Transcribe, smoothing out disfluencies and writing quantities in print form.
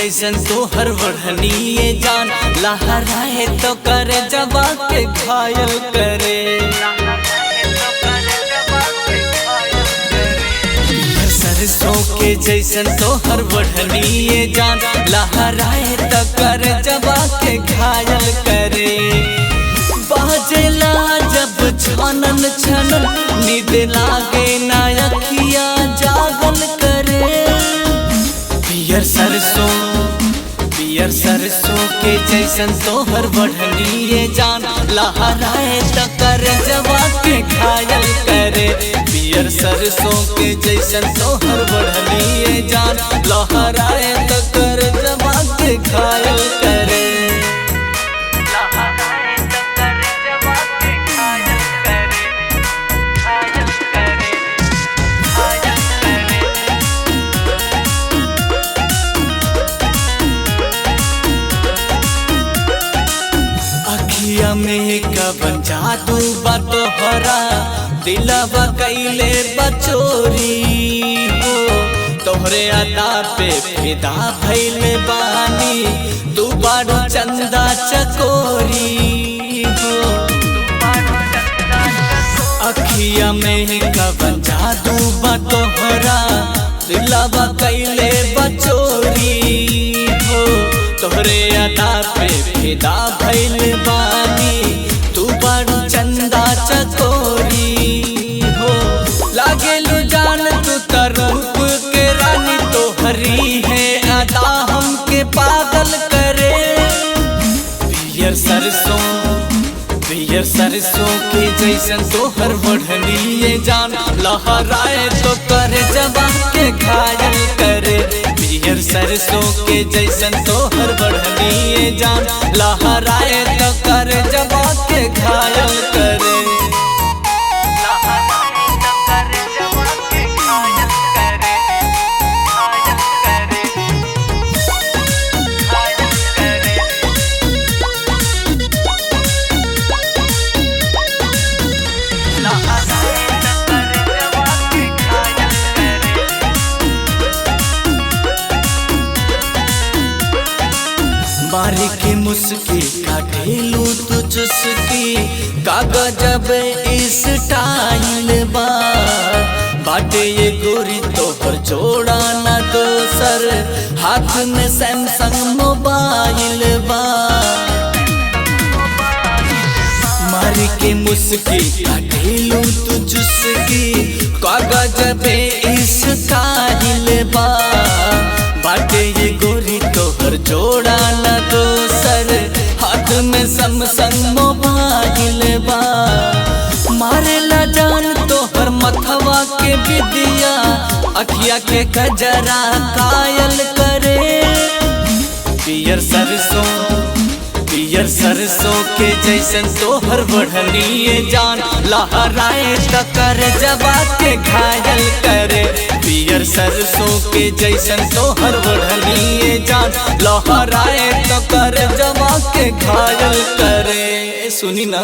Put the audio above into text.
जैसन तोहर बढ़निए जान, लहराए तो करे जबा के घायल करे। सरसों के जैसन तोहर बढ़निए जान, लहराए तो करे जबा के घायल करे। बाजेला जब छनन छनन, नींद लागे ना अखिया जागल करे। पियर सरसों के जैसन तोहर बढ़निए जान, लहराए तो करे जबा के घायल करे। पियर सरसों के जैसन तोहर बढ़निए जान, लहराए तो करे जबा के घायल करे। अखिया में कवन जादू बा तोहरा, दिलवा कैले बचोरी हो। तोहरे अदा पे फिदा भइले बानी, तू बारू चंदा चकोरी हो। अखिया में कवन जादू बा तोहरा, दिलवा कैले बचोरी हो। तोहरे अदा पे फिदा भइल बानी, तू बड़ चंदा चकोरी हो। लागेलू जान तू त रूप के रानी, तोहरी है अदा हमके पागल करे। पियर सरसों के जैसन तोहर बढ़निए जान, लहराए तो करे जबा के घायल करे। पियर सरसों के जैसन तोहर बढ़निए जान, लहराए तो करे जबा के घायल करे। बारी की मुस्की काटेलू तू चुस्की, कागज जब इस टाइल बा। बाटे ये गोरी तोहर जोड़ा ना दोसर, हाथ में सैमसंग मोबाइल बा। मारी के मुस्की काटेलू तू चुस्की, कागज जब इस टाइल बा। बाटे ये गोरी तोहर जोड़ा ना दोसर, हाथ में सैमसंग मोबाइल बा। मारेला जान तोहर मथवा के विदिया, अखिया के गजरा कायल करे। पियर सरसों के जैसन तोहर बढ़निए जान, लहराए तो करे जबा के घायल करे। पियर सरसों के जैसन तोहर बढ़निए जान, लहराए तो करे जबा के घायल करे। सुनी ना।